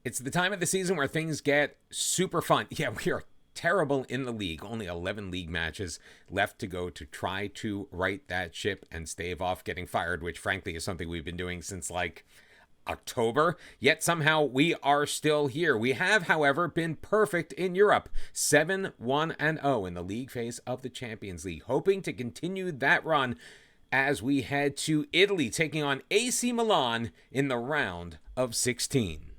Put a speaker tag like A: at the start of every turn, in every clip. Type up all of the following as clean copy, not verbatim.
A: It's the time of the season where things get super fun. Yeah, we are terrible in the league. Only 11 league matches left to go to try to right that ship and stave off getting fired, which frankly is something we've been doing since like October. Yet somehow we are still here. We have, however, been perfect in Europe. 7-1-0 in the league phase of the Champions League, hoping to continue that run as we head to Italy, taking on AC Milan in the round of 16.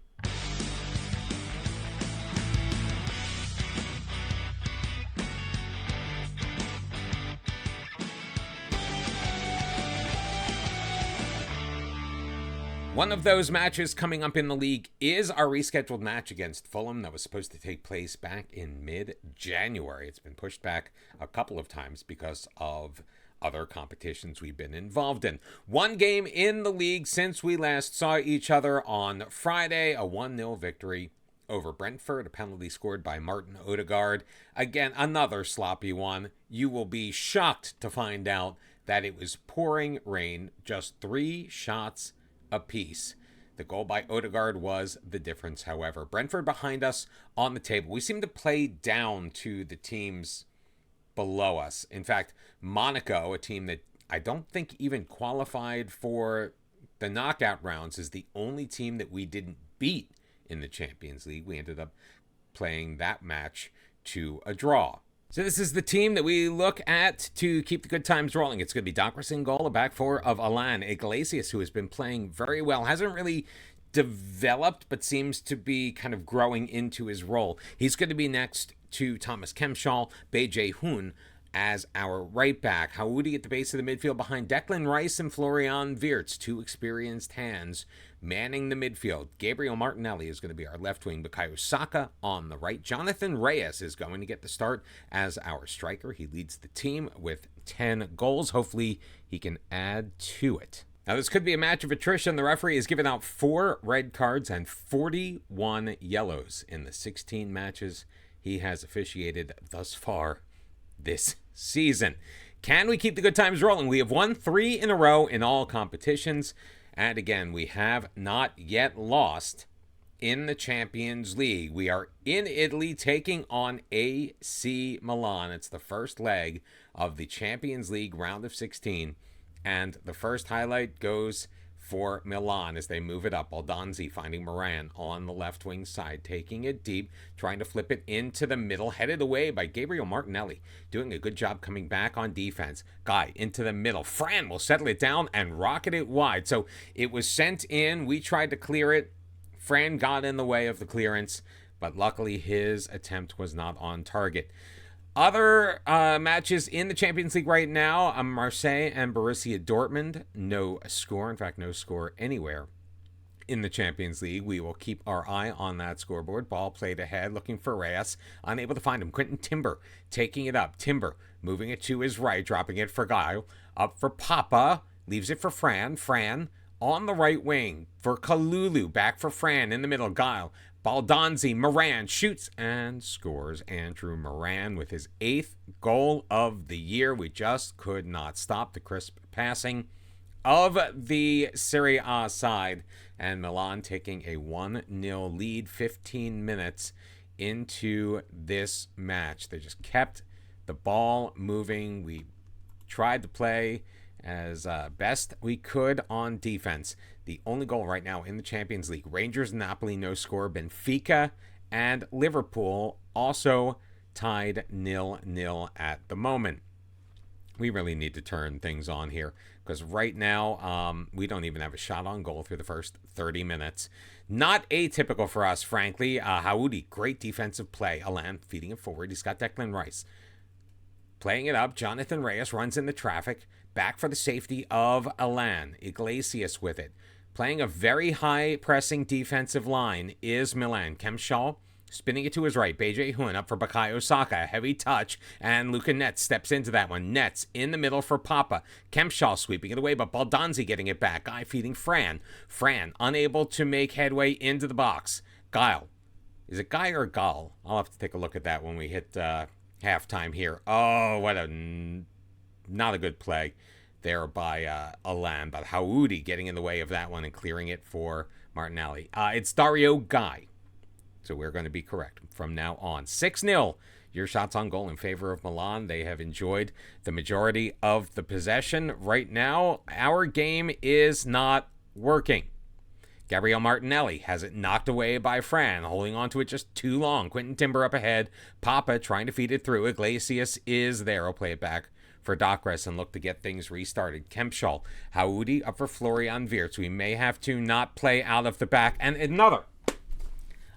A: One of those matches coming up in the league is our rescheduled match against Fulham that was supposed to take place back in mid-January. It's been pushed back a couple of times because of other competitions we've been involved in. One game in the league since we last saw each other on Friday, a 1-0 victory over Brentford, a penalty scored by Martin Odegaard. Again, another sloppy one. You will be shocked to find out that it was pouring rain, just 3 shots apiece. The goal by Odegaard was the difference, however. Brentford behind us on the table. We seem to play down to the teams below us. In fact, Monaco, a team that I don't think even qualified for the knockout rounds, is the only team that we didn't beat in the Champions League. We ended up playing that match to a draw. So this is the team that we look at to keep the good times rolling. It's going to be Dockerson in goal, a back four of Alan Iglesias, who has been playing very well. Hasn't really developed, but seems to be kind of growing into his role. He's going to be next to Thomas Kempschall, Beje Hoon as our right back. Haoudi at the base of the midfield behind Declan Rice and Florian Wirtz, 2 experienced hands manning the midfield. Gabriel Martinelli is going to be our left wing. Bukayo Saka on the right. Jonathan Reyes is going to get the start as our striker. He leads the team with 10 goals. Hopefully he can add to it. Now, this could be a match of attrition. The referee has given out 4 red cards and 41 yellows in the 16 matches he has officiated thus far this season. Can we keep the good times rolling? We have won 3 in a row in all competitions. And again, we have not yet lost in the Champions League. We are in Italy taking on AC Milan. It's the first leg of the Champions League round of 16. And the first highlight goes for Milan as they move it up. Aldonzi finding Moran on the left wing side, taking it deep, trying to flip it into the middle, headed away by Gabriel Martinelli, doing a good job coming back on defense. Guy into the middle. Fran will settle it down and rocket it wide. So it was sent in. We tried to clear it. Fran got in the way of the clearance, but luckily his attempt was not on target. Other matches in the Champions League right now, Marseille and Borussia Dortmund, no score. In fact, no score anywhere in the Champions League. We will keep our eye on that scoreboard. Ball played ahead, looking for Reyes. Unable to find him. Quentin Timber taking it up. Timber moving it to his right, dropping it for Guile. Up for Papa. Leaves it for Fran. Fran on the right wing for Kalulu. Back for Fran in the middle. Guile. Baldonzi, Moran shoots and scores. Andrew Moran with his 8th goal of the year. We just could not stop the crisp passing of the Serie A side. And Milan taking a 1-0 lead 15 minutes into this match. They just kept the ball moving. We tried to play as best we could on defense. The only goal right now in the Champions League. Rangers, Napoli, no score. Benfica and Liverpool also tied 0-0 at the moment. We really need to turn things on here because right now we don't even have a shot on goal through the first 30 minutes. Not atypical for us, frankly. Haoudi, great defensive play. Alan feeding it forward. He's got Declan Rice playing it up. Jonathan Reyes runs into traffic. Back for the safety of Alan. Iglesias with it. Playing a very high-pressing defensive line is Milan. Kempschall spinning it to his right. Beje Hoon up for Bukayo Saka. A heavy touch, and Luca Netz steps into that one. Netz in the middle for Papa. Kempschall sweeping it away, but Baldonzi getting it back. Guy feeding Fran. Fran unable to make headway into the box. Guile. Is it Guy or Gall? I'll have to take a look at that when we hit halftime here. Oh, what a not a good play there by Alan, but Haoudi getting in the way of that one and clearing it for Martinelli. It's Dario Guy So we're going to be correct from now on. 6-0. Your shots on goal in favor of Milan. They have enjoyed the majority of the possession. Right now, our game is not working. Gabriel Martinelli has it knocked away by Fran, holding on to it just too long. Quentin Timber up ahead. Papa trying to feed it through. Iglesias is there. I'll play it back for Dockress and look to get things restarted. Kempschall, Haoudi up for Florian Wirtz. We may have to not play out of the back. And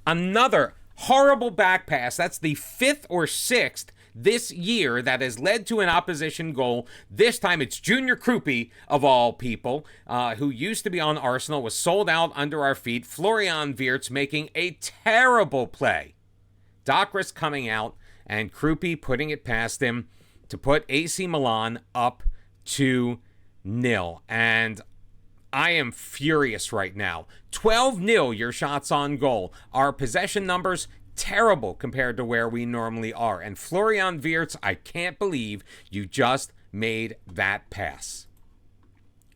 A: another horrible back pass. That's the 5th or 6th this year that has led to an opposition goal. This time it's Junior Krupi, of all people, who used to be on Arsenal, was sold out under our feet. Florian Wirtz making a terrible play. Dockress coming out and Krupi putting it past him to put AC Milan up 2-0. And I am furious right now. 12-0 your shots on goal. Our possession numbers, terrible compared to where we normally are. And Florian Wirtz, I can't believe you just made that pass.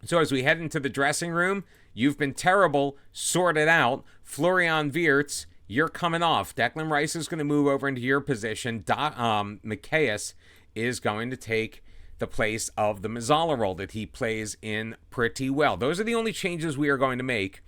A: So as we head into the dressing room, you've been terrible. Sort it out. Florian Wirtz, you're coming off. Declan Rice is going to move over into your position. Miqueias is going to take the place of the Mazzala role that he plays in pretty well. Those are the only changes we are going to make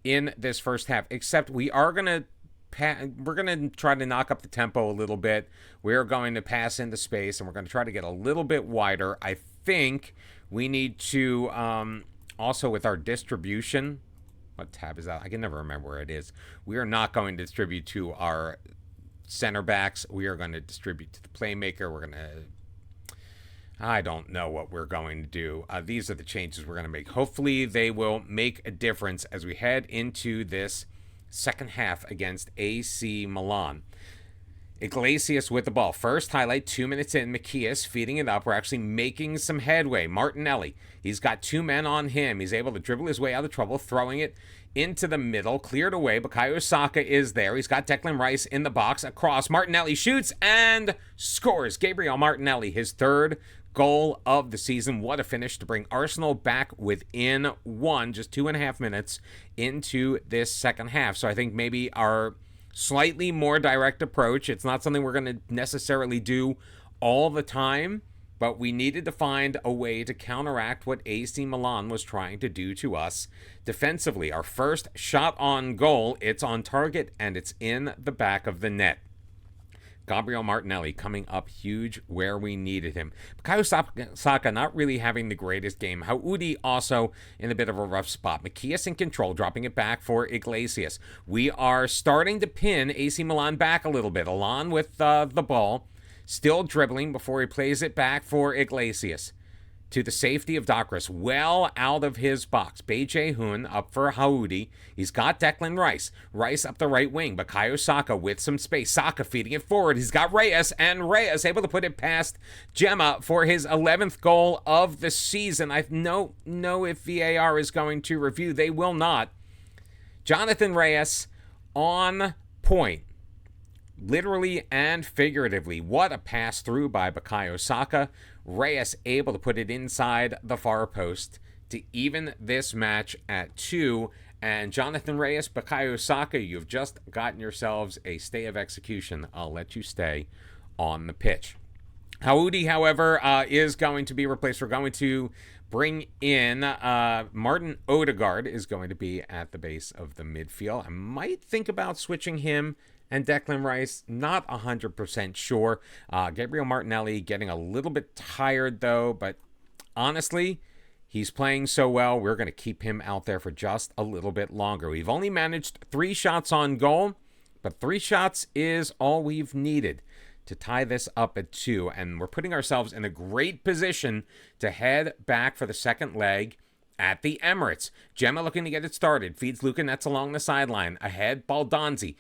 A: in this first half, except we're going to try to knock up the tempo a little bit. We're going to pass into space, and we're going to try to get a little bit wider. I think we need to, also with our distribution, what tab is that? I can never remember where it is. We are not going to distribute to our center backs. We are going to distribute to the playmaker. We're going to, I don't know what we're going to do. These are the changes we're going to make. Hopefully they will make a difference as we head into this second half against AC Milan. Iglesias with the ball. First highlight, 2 minutes in. Miqueias feeding it up. We're actually making some headway. Martinelli, he's got 2 men on him. He's able to dribble his way out of trouble, throwing it into the middle. Cleared away. Bukayo Saka is there. He's got Declan Rice in the box. Across. Martinelli shoots and scores. Gabriel Martinelli, his 3rd goal of the season. What a finish to bring Arsenal back within 1, just 2.5 minutes into this second half. So I think maybe our slightly more direct approach, it's not something we're going to necessarily do all the time, but we needed to find a way to counteract what AC Milan was trying to do to us defensively. Our first shot on goal, it's on target and it's in the back of the net. Gabriel Martinelli coming up huge where we needed him. Bukayo Saka not really having the greatest game. Haoudi also in a bit of a rough spot. Miqueias in control, dropping it back for Iglesias. We are starting to pin AC Milan back a little bit. Alon with the ball, still dribbling before he plays it back for Iglesias. To the safety of Dockress, well out of his box. Beijehun up for Haoudi. He's got Declan Rice. Rice up the right wing. Bukayo Saka with some space. Saka feeding it forward. He's got Reyes, and Reyes able to put it past Gemma for his 11th goal of the season. I don't know if VAR is going to review. They will not. Jonathan Reyes on point. Literally and figuratively. What a pass through by Bukayo Saka. Reyes able to put it inside the far post to even this match at 2. And Jonathan Reyes, Bukayo Saka, you've just gotten yourselves a stay of execution. I'll let you stay on the pitch. Haoudi, however, is going to be replaced. We're going to bring in Martin Odegaard is going to be at the base of the midfield. I might think about switching him and Declan Rice, not 100% sure. Gabriel Martinelli getting a little bit tired, though, but honestly, he's playing so well, we're going to keep him out there for just a little bit longer. We've only managed 3 shots on goal, but 3 shots is all we've needed to tie this up at 2, and we're putting ourselves in a great position to head back for the second leg at the Emirates. Gemma looking to get it started, feeds Luca Netz along the sideline. Ahead, Baldonzi.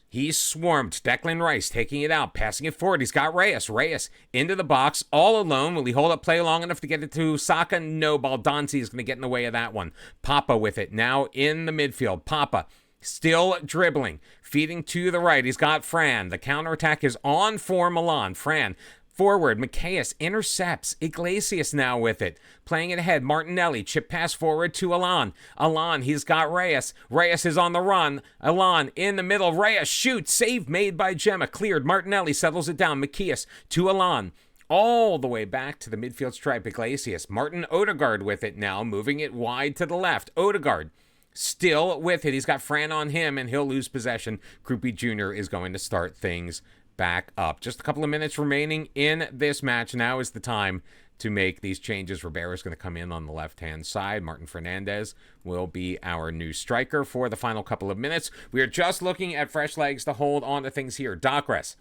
A: He's swarmed. Declan Rice taking it out, passing it forward. He's got Reyes. Reyes into the box, all alone. Will he hold up play long enough to get it to Saka? No, Baldonzi is going to get in the way of that one. Papa with it now in the midfield. Papa still dribbling, feeding to the right. He's got Fran. The counterattack is on for Milan. Fran Forward, Macias intercepts. Iglesias now with it. Playing it ahead, Martinelli. Chip pass forward to Alon. Alon, he's got Reyes. Reyes is on the run. Alon in the middle. Reyes shoots. Save made by Gemma. Cleared. Martinelli settles it down. Macias to Alon. All the way back to the midfield stripe, Iglesias. Martin Odegaard with it now, moving it wide to the left. Odegaard still with it. He's got Fran on him, and he'll lose possession. Krupi Jr. is going to start things back up. Just a couple of minutes remaining in this match. Now is the time to make these changes. Ribeiro's going to come in on the left-hand side. Martin Fernandez will be our new striker for the final couple of minutes. We are just looking at fresh legs to hold on to things here. Docres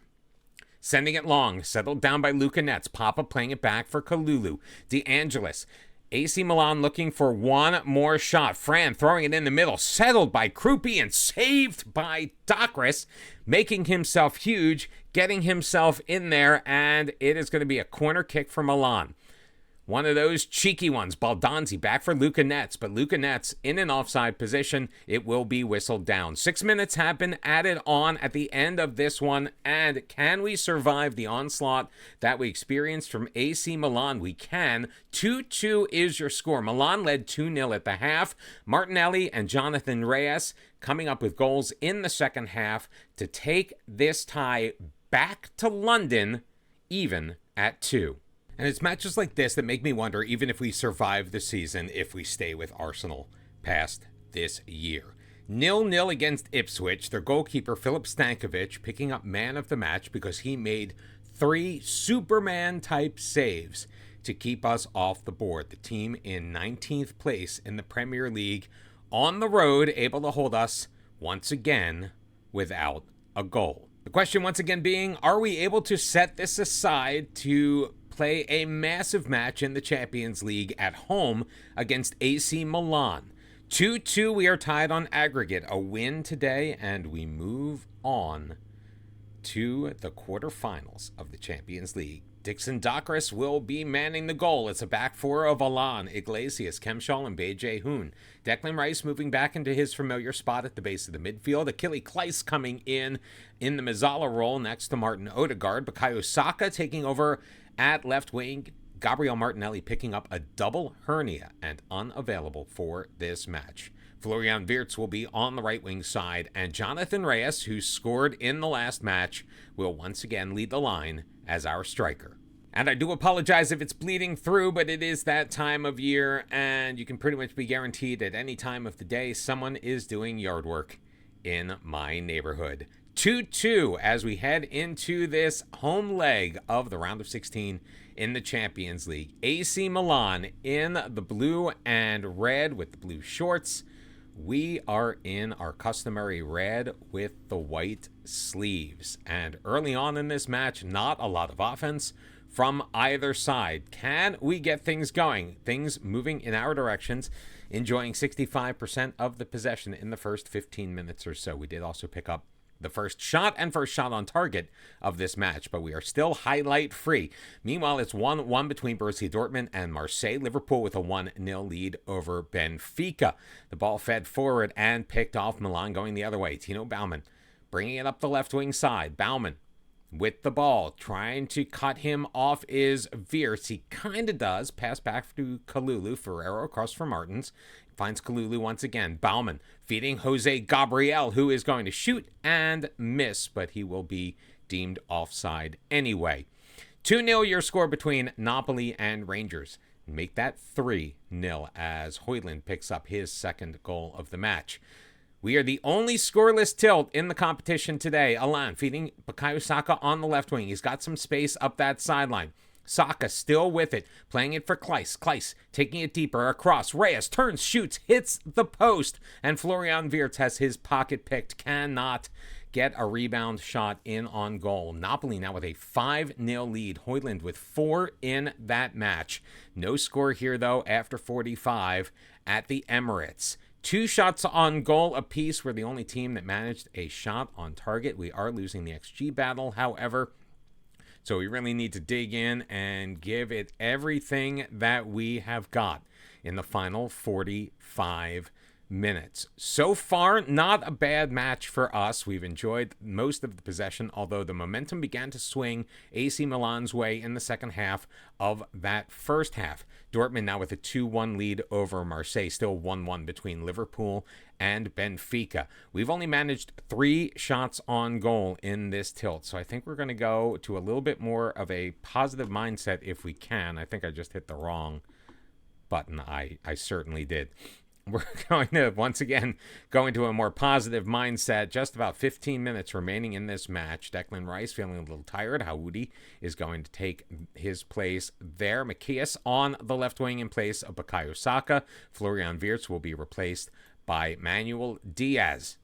A: sending it long, settled down by Luca Netz. Papa playing it back for Kalulu. De Angelis. AC Milan looking for one more shot. Fran throwing it in the middle, settled by Krupi and saved by Docres, making himself huge, getting himself in there, and it is going to be a corner kick for Milan. One of those cheeky ones. Baldanzi back for Luca Netz, but Luca Netz in an offside position. It will be whistled down. 6 minutes have been added on at the end of this one, and can we survive the onslaught that we experienced from AC Milan? We can. 2-2 is your score. Milan led 2-0 at the half. Martinelli and Jonathan Reyes coming up with goals in the second half to take this tie back to London, even at 2. And it's matches like this that make me wonder, even if we survive the season, if we stay with Arsenal past this year. 0-0 against Ipswich. Their goalkeeper, Filip Stankovic, picking up man of the match because he made 3 Superman-type saves to keep us off the board. The team in 19th place in the Premier League on the road, able to hold us once again without a goal. The question once again being, are we able to set this aside to play a massive match in the Champions League at home against AC Milan? 2-2, we are tied on aggregate. A win today, and we move on to the quarterfinals of the Champions League. Dixon Docres will be manning the goal. It's a back four of Alon, Iglesias, Kemschall, and Beje Hoon. Declan Rice moving back into his familiar spot at the base of the midfield. Achille Kleiss coming in the Mazzala role next to Martin Odegaard. Bukayo Saka taking over at left wing. Gabriel Martinelli picking up a double hernia and unavailable for this match. Florian Wirtz will be on the right wing side, and Jonathan Reyes, who scored in the last match, will once again lead the line as our striker. And I do apologize if it's bleeding through, but it is that time of year, and you can pretty much be guaranteed at any time of the day someone is doing yard work in my neighborhood. 2-2 as we head into this home leg of the round of 16 in the Champions League. AC Milan in the blue and red with the blue shorts. We are in our customary red with the white sleeves. And early on in this match, not a lot of offense from either side. Can we get things going? Things moving in our directions. Enjoying 65% of the possession in the first 15 minutes or so. We did also pick up the first shot on target of this match, but we are still highlight free. Meanwhile, it's 1-1 between Borussia Dortmund and Marseille. Liverpool with a 1-0 lead over Benfica. The ball fed forward and picked off. Milan going the other way. Tino Baumann bringing it up the left wing side. Baumann with the ball, trying to cut him off is Wirtz. He kind of does. Pass back to Kalulu. Ferrero across for Martins. Finds Kalulu once again. Baumann feeding Jose Gabriel, who is going to shoot and miss, but he will be deemed offside anyway. 2-0 your score between Napoli and Rangers. Make that 3-0 as Højlund picks up his second goal of the match. We are the only scoreless tilt in the competition today. Alan feeding Bukayo Saka on the left wing. He's got some space up that sideline. Saka still with it, playing it for Kleiss. Kleiss taking it deeper across. Reyes turns, shoots, hits the post, and Florian Wirtz has his pocket picked. Cannot get a rebound shot in on goal. Napoli now with a 5-0 lead. Højlund with 4 in that match. No score here, though, after 45 at the Emirates. 2 shots on goal apiece. We're the only team that managed a shot on target. We are losing the XG battle, however. So we really need to dig in and give it everything that we have got in the final 45 minutes. So far, not a bad match for us. We've enjoyed most of the possession, although the momentum began to swing AC Milan's way in the second half of that first half. Dortmund now with a 2-1 lead over Marseille, still 1-1 between Liverpool and Benfica. We've only managed 3 shots on goal in this tilt, so I think we're going to go to a little bit more of a positive mindset if we can. I think I just hit the wrong button. I certainly did. We're going to, once again, go into a more positive mindset. Just about 15 minutes remaining in this match. Declan Rice feeling a little tired. Haoudi is going to take his place there. Macias on the left wing in place of Bukayo Saka. Florian Wirtz will be replaced by Manuel Diaz.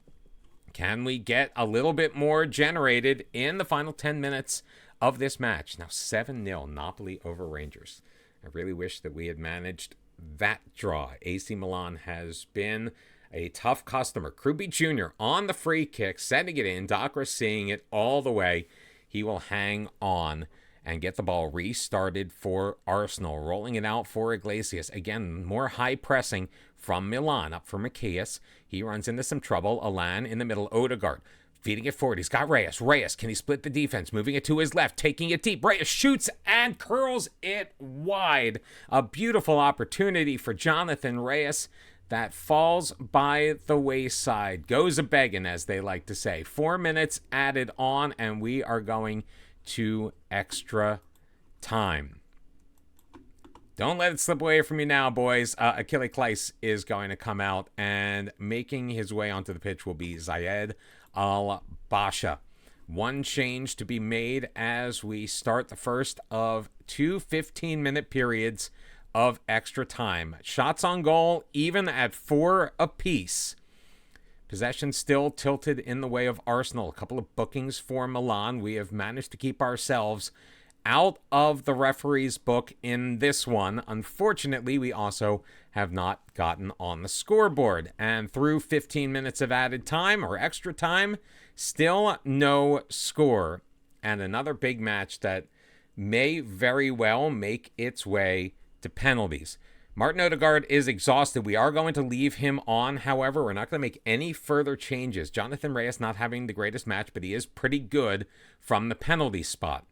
A: Can we get a little bit more generated in the final 10 minutes of this match? Now 7-0 Napoli over Rangers. I really wish that we had managed that draw. AC Milan has been a tough customer. Kruby Jr. on the free kick, sending it in. Docra seeing it all the way. He will hang on and get the ball restarted for Arsenal. Rolling it out for Iglesias. Again, more high pressing from Milan. Up for Macias. He runs into some trouble. Alan in the middle. Odegaard feeding it forward. He's got Reyes. Reyes, can he split the defense? Moving it to his left, taking it deep. Reyes shoots and curls it wide. A beautiful opportunity for Jonathan Reyes that falls by the wayside. Goes a begging, as they like to say. 4 minutes added on, and we are going to extra time. Don't let it slip away from you now, boys. Achille Kleiss is going to come out, and making his way onto the pitch will be Zayed Al-Basha. One change to be made as we start the first of 2 15-minute periods of extra time. Shots on goal, even at 4 apiece. Possession still tilted in the way of Arsenal. A couple of bookings for Milan. We have managed to keep ourselves out of the referee's book in this one. Unfortunately, we also have not gotten on the scoreboard. And through 15 minutes of added time or extra time, still no score. And another big match that may very well make its way to penalties. Martin Odegaard is exhausted. We are going to leave him on. However, we're not going to make any further changes. Jonathan Reyes not having the greatest match, but he is pretty good from the penalty spot.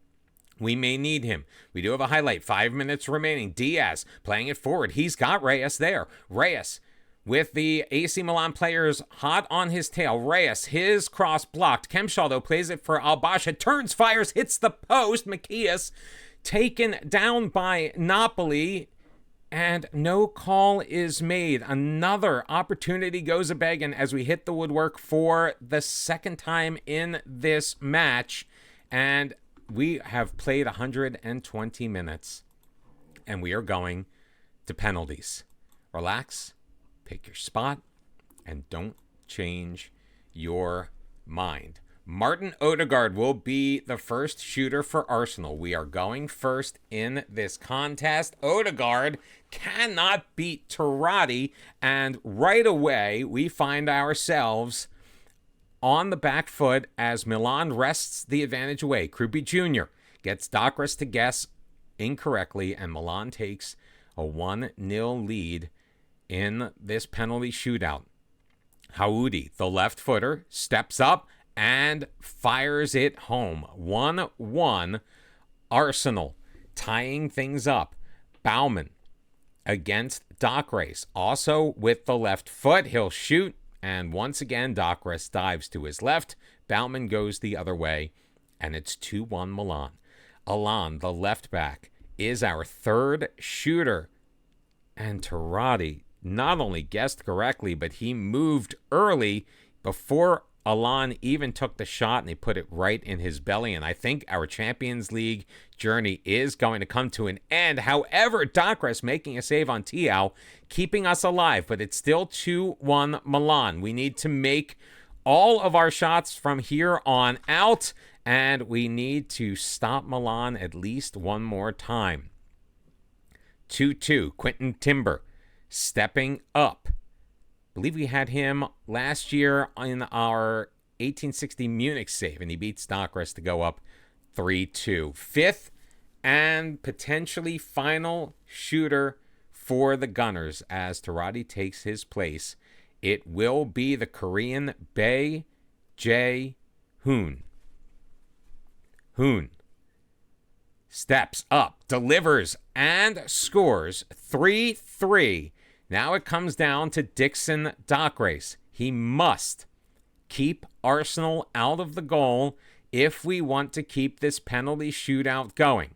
A: We may need him. We do have a highlight. 5 minutes remaining. Diaz playing it forward. He's got Reyes there. Reyes with the AC Milan players hot on his tail. Reyes, his cross blocked. Kemshaw, though, plays it for Al-Basha. Turns, fires, hits the post. Macias taken down by Napoli. And no call is made. Another opportunity goes a-begging as we hit the woodwork for the second time in this match. And we have played 120 minutes, and we are going to penalties. Relax, pick your spot, and don't change your mind. Martin Odegaard will be the first shooter for Arsenal. We are going first in this contest. Odegaard cannot beat Tarati, and right away we find ourselves on the back foot as Milan wrests the advantage away. Kruby Jr. gets Docras to guess incorrectly, and Milan takes a 1-0 lead in this penalty shootout. Haoudi, the left footer, steps up and fires it home. 1-1 Arsenal, tying things up. Baumann against Docras, also with the left foot. He'll shoot. And once again, Docras dives to his left. Baumann goes the other way, and it's 2-1 Milan. Alan, the left back, is our third shooter. And Tarati not only guessed correctly, but he moved early before Alan even took the shot, and he put it right in his belly. And I think our Champions League journey is going to come to an end. However, Docras making a save on Tiao, keeping us alive, but it's still 2-1 Milan. We need to make all of our shots from here on out, and we need to stop Milan at least one more time. 2-2, Quentin Timber stepping up. I believe we had him last year in our 1860 Munich save, and he beats Docras to go up 3-2. Fifth and potentially final shooter for the Gunners as Tarati takes his place It will be the Korean Bae Jae-hoon. Hoon steps up, delivers, and scores 3-3. Now it comes down to Dixon Dockrace. He must keep Arsenal out of the goal if we want to keep this penalty shootout going.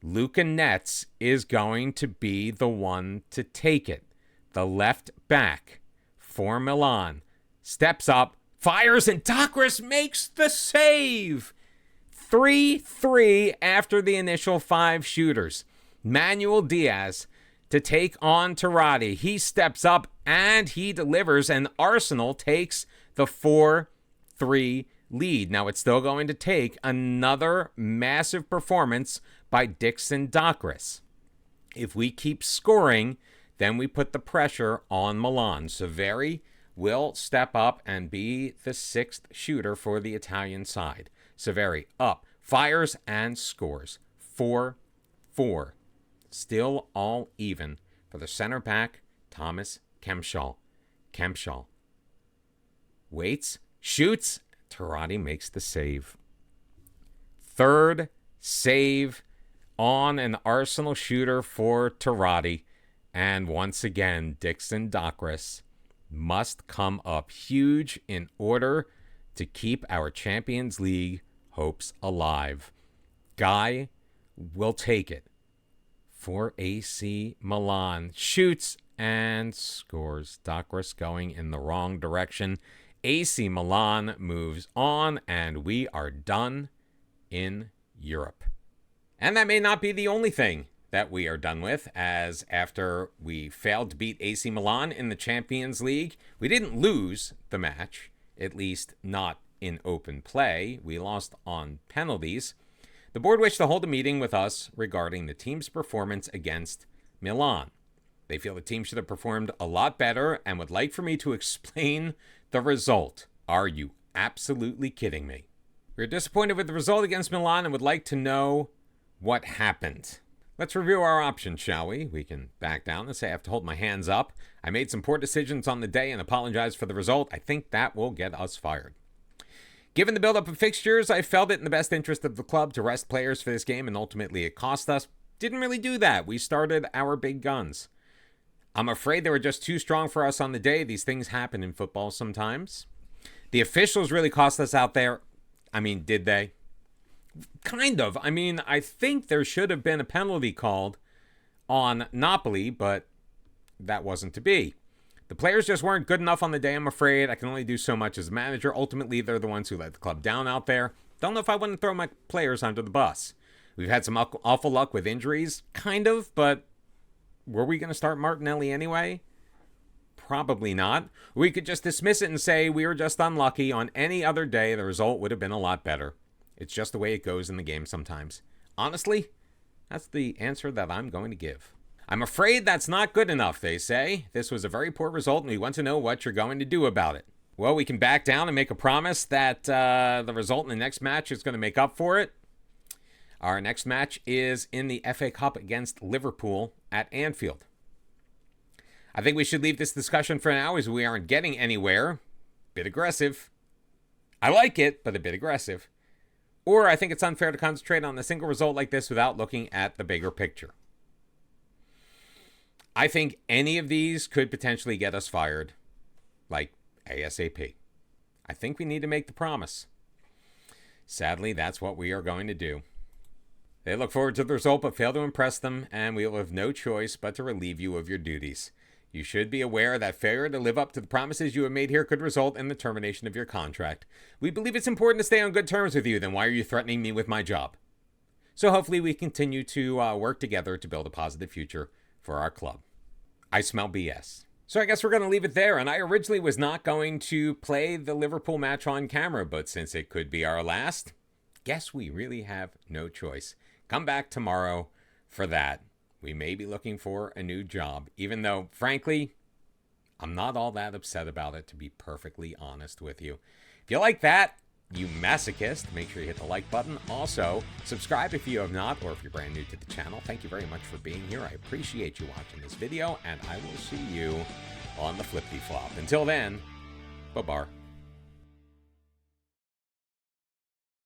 A: Luka Netz is going to be the one to take it. The left back for Milan steps up, fires, and Dockrace makes the save. 3-3 after the initial 5 shooters. Manuel Diaz to take on Tarati. He steps up and he delivers, and Arsenal takes the 4-3 lead. Now it's still going to take another massive performance by Dixon Dockrace. If we keep scoring, then we put the pressure on Milan. Severi will step up and be the 6th shooter for the Italian side. Severi up, fires, and scores. 4-4. Still all even for the center back, Thomas Kempschall. Kempschall waits, shoots. Tarati makes the save. 3rd save on an Arsenal shooter for Tarati. And once again, Dixon Dockrace must come up huge in order to keep our Champions League hopes alive. Guy will take it for AC Milan. Shoots and scores. Dockrace going in the wrong direction. AC Milan moves on, and we are done in Europe. And that may not be the only thing that we are done with, as after we failed to beat AC Milan in the Champions League, we didn't lose the match, at least not in open play. We lost on penalties. The board wished to hold a meeting with us regarding the team's performance against Milan. They feel the team should have performed a lot better and would like for me to explain the result. Are you absolutely kidding me? We're disappointed with the result against Milan and would like to know what happened. Let's review our options, shall we? We can back down and say I have to hold my hands up. I made some poor decisions on the day and apologize for the result. I think that will get us fired. Given the buildup of fixtures, I felt it in the best interest of the club to rest players for this game, and ultimately it cost us. Didn't really do that. We started our big guns. I'm afraid they were just too strong for us on the day. These things happen in football sometimes. The officials really cost us out there. I mean, did they? Kind of. I mean, I think there should have been a penalty called on Napoli, but that wasn't to be. The players just weren't good enough on the day, I'm afraid. I can only do so much as a manager. Ultimately, they're the ones who let the club down out there. Don't know if I wouldn't throw my players under the bus. We've had some awful luck with injuries, kind of, but were we going to start Martinelli anyway? Probably not. We could just dismiss it and say we were just unlucky. On any other day, the result would have been a lot better. It's just the way it goes in the game sometimes. Honestly, that's the answer that I'm going to give. I'm afraid that's not good enough, they say. This was a very poor result, and we want to know what you're going to do about it. Well, we can back down and make a promise that the result in the next match is going to make up for it. Our next match is in the FA Cup against Liverpool at Anfield. I think we should leave this discussion for now, as we aren't getting anywhere. Bit aggressive. I like it, but a bit aggressive. Or I think it's unfair to concentrate on a single result like this without looking at the bigger picture. I think any of these could potentially get us fired, like ASAP. I think we need to make the promise. Sadly, that's what we are going to do. They look forward to the result but fail to impress them, and we will have no choice but to relieve you of your duties. You should be aware that failure to live up to the promises you have made here could result in the termination of your contract. We believe it's important to stay on good terms with you. Then why are you threatening me with my job? So hopefully we continue to work together to build a positive future for our club. I smell BS. So I guess we're going to leave it there. And I originally was not going to play the Liverpool match on camera, but since it could be our last, guess we really have no choice. Come back tomorrow for that. We may be looking for a new job, even though, frankly, I'm not all that upset about it, to be perfectly honest with you. If you like that, you masochist, make sure you hit the like button. Also, subscribe if you have not, or if you're brand new to the channel. Thank you very much for being here. I appreciate you watching this video, and I will see you on the flippity flop. Until then, bye-bye.